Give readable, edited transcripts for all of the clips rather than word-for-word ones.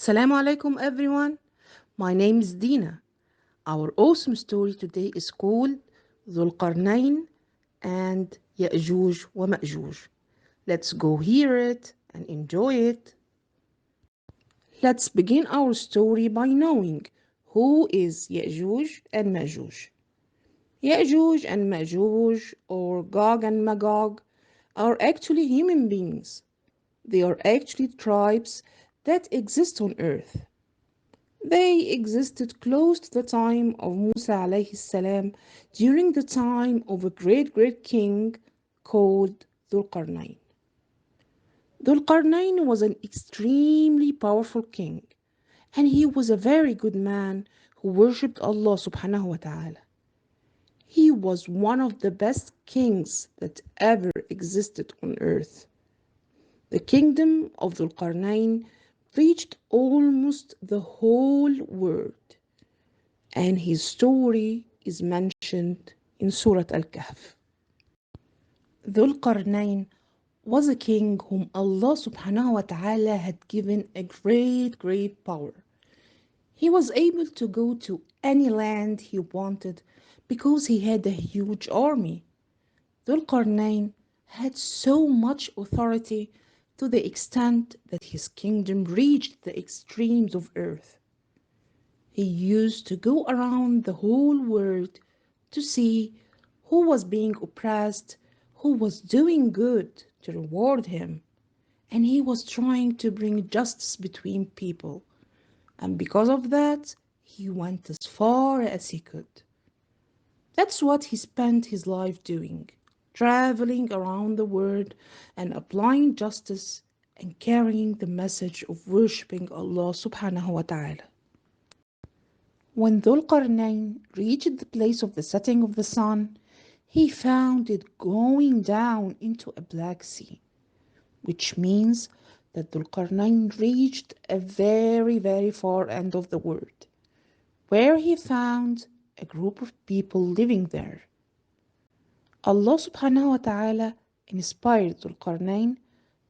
Salam alaikum everyone. My name is Dina. Our awesome story today is called Zul-Qarnayn and Ya'juj wa Ma'juj. Let's go hear it and enjoy it. Let's begin our story by knowing who is Ya'juj and Ma'juj. Ya'juj and Ma'juj, or Gog and Magog, are actually human beings. They are actually tribes that exist on earth. They existed close to the time of Musa alayhi salam during the time of a great king called Dhul-Qarnayn. Dhul-Qarnayn was an extremely powerful king, and he was a very good man who worshipped Allah subhanahu wa ta'ala. He was one of the best kings that ever existed on earth. The kingdom of Dhul-Qarnayn reached almost the whole world, and his story is mentioned in Surah Al-Kahf. Dhul-Qarnayn was a king whom Allah subhanahu wa ta'ala had given a great power. He was able to go to any land he wanted because he had a huge army. Dhul-Qarnayn had so much authority to the extent that his kingdom reached the extremes of earth. He used to go around the whole world to see who was being oppressed, who was doing good to reward him, and he was trying to bring justice between people. And because of that, he went as far as he could. That's what he spent his life doing, traveling around the world and applying justice and carrying the message of worshipping Allah subhanahu wa ta'ala. When Dhul-Qarnayn reached the place of the setting of the sun, he found it going down into a black sea, which means that Dhul-Qarnayn reached a very far end of the world, where he found a group of people living there. Allah subhanahu wa ta'ala inspired Dhul-Qarnayn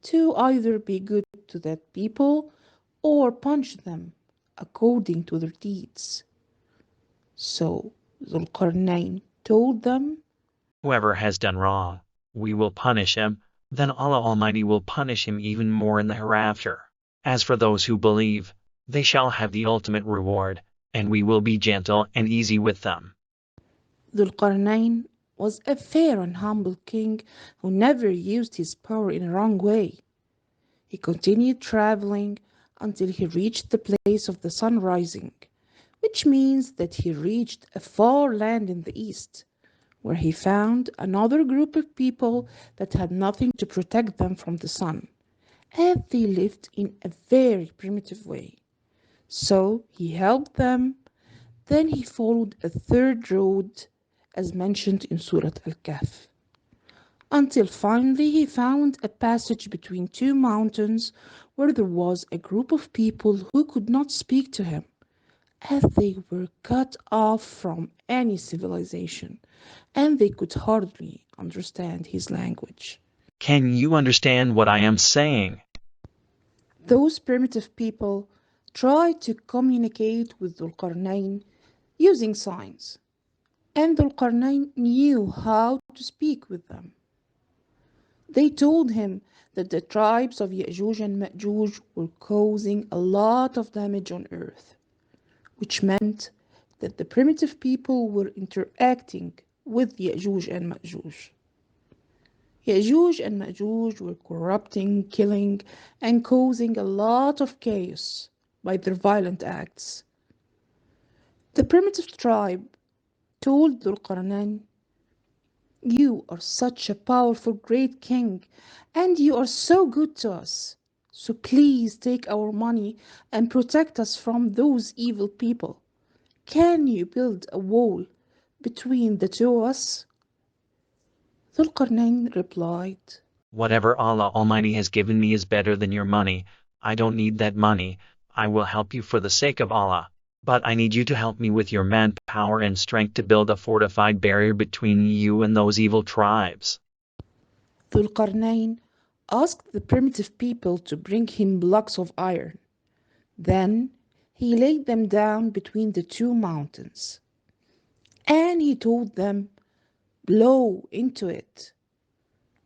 to either be good to that people or punish them according to their deeds. So Dhul-Qarnayn told them, Whoever has done wrong, we will punish him, then Allah Almighty will punish him even more in the hereafter. As for those who believe, they shall have the ultimate reward, and we will be gentle and easy with them. Dhul-Qarnayn was a fair and humble king who never used his power in a wrong way. He continued traveling until he reached the place of the sun rising, which means that he reached a far land in the east, where he found another group of people that had nothing to protect them from the sun, and they lived in a very primitive way. So he helped them. Then he followed a third road as mentioned in Surah Al-Kahf, until finally he found a passage between two mountains where there was a group of people who could not speak to him, as they were cut off from any civilization, and they could hardly understand his language. Can you understand what I am saying? Those primitive people tried to communicate with Dhul-Qarnayn using signs, and Dhul-Qarnayn knew how to speak with them. They told him that the tribes of Ya'juj and Ma'juj were causing a lot of damage on earth, which meant that the primitive people were interacting with Ya'juj and Ma'juj. Ya'juj and Ma'juj were corrupting, killing, and causing a lot of chaos by their violent acts. The primitive tribe told Dhul-Qarnayn, "You are such a powerful great king, and you are so good to us. So please take our money and protect us from those evil people. Can you build a wall between the two of us?" Dhul-Qarnayn replied, Whatever Allah Almighty has given me is better than your money. I don't need that money. I will help you for the sake of Allah. But I need you to help me with your manpower and strength to build a fortified barrier between you and those evil tribes. Dhul-Qarnayn asked the primitive people to bring him blocks of iron. Then he laid them down between the two mountains, and he told them, "Blow into it,"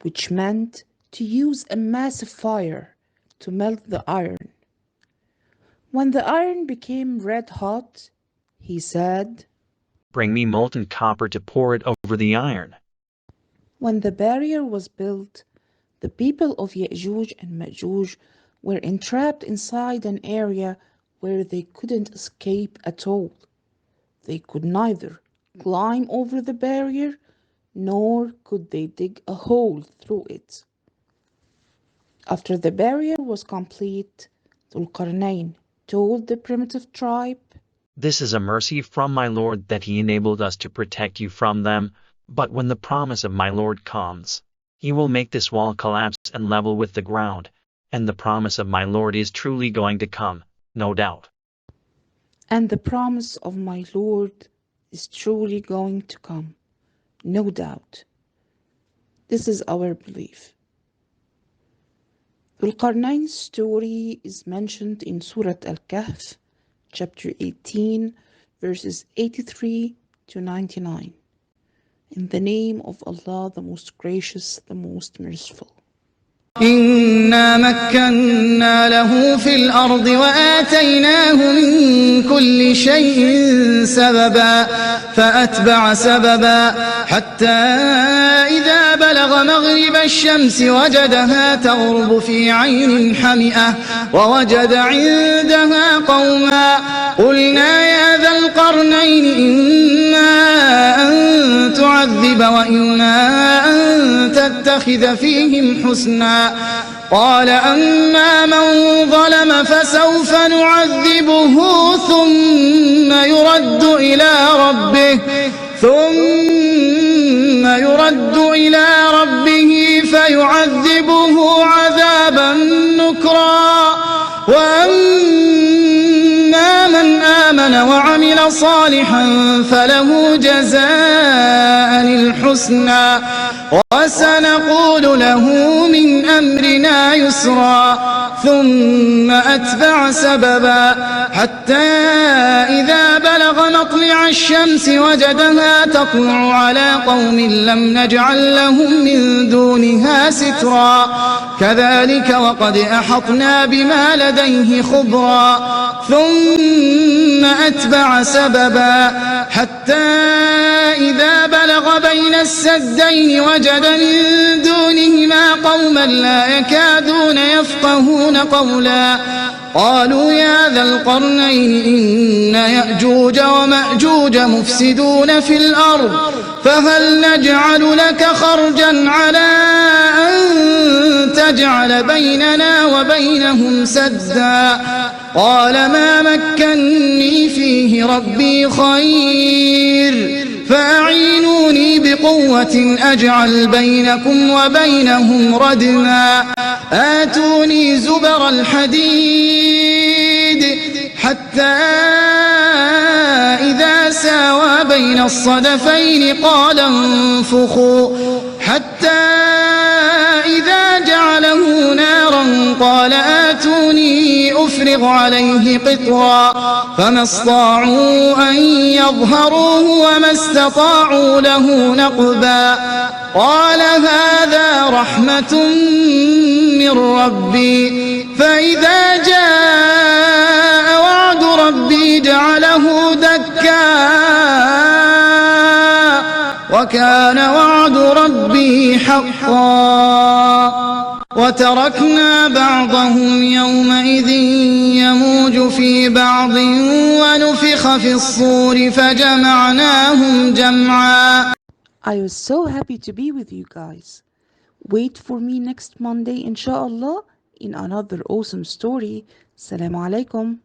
which meant to use a massive fire to melt the iron. When the iron became red hot, he said, Bring me molten copper to pour it over the iron. when the barrier was built, the people of Ya'juj and Ma'juj were entrapped inside an area where they couldn't escape at all. They could neither climb over the barrier nor could they dig a hole through it. After the barrier was complete, Zul-Qarnayn told the primitive tribe, This is a mercy from my Lord that he enabled us to protect you from them, but when the promise of my Lord comes, he will make this wall collapse and level with the ground, and the promise of my Lord is truly going to come, no doubt. and the promise of my Lord is truly going to come, no doubt. This is our belief. Dhul-Qarnayn's story is mentioned in Surah Al-Kahf, chapter 18, verses 83 to 99. In the name of Allah, the most gracious, the most merciful. إنا مكنا له في الأرض وآتيناه من كل شيء سببا فأتبع سببا حتى إذا بلغ مغرب الشمس وجدها تغرب في عين حمئة ووجد عندها قوما قلنا يا ذا القرنين إما أن تعذب وإما أن تتخذ فيهم حسنا قال أما من ظلم فسوف نعذبه ثم يرد إلى ربه فيعذبه عذابا نكرا وأما من آمن وعمل صالحا فله جزاء الحسنى وسنقول له من أمرنا يسرا ثم أتبع سببا حتى إذا بلغ مطلع الشمس وجدها تطلع على قوم لم نجعل لهم من دونها سترا كذلك وقد أحطنا بما لديه خبرا ثم أتبع سببا حتى إذا بلغ بين السدين وجد من دونهما قوما لا يكادون يفقهون قولا قالوا يا ذا القرنين إن يأجوج ومأجوج مفسدون في الأرض فهل نجعل لك خرجا على أن تجعل بيننا وبينهم سدا قال ما مكني فيه ربي خير فأعينوني بقوة أجعل بينكم وبينهم ردما آتوني زبر الحديد حتى إذا ساوى بين الصدفين قال انفخوا حتى إذا جعله نارا قال آتوني أفرغ عليه قطرا فما استطاعوا أن يظهروه وما استطاعوا له نقبا قال هذا رحمة من ربي فإذا جاء وعد ربي جعله دكا وكان وعد ربي حقا وتركنا بعضهم يومئذ يموج في بعض ونفخ في الصور فجمعناهم جمعا. I was so happy to be with you guys. Wait for me next Monday, inshallah, in another awesome story. Salam alaikum.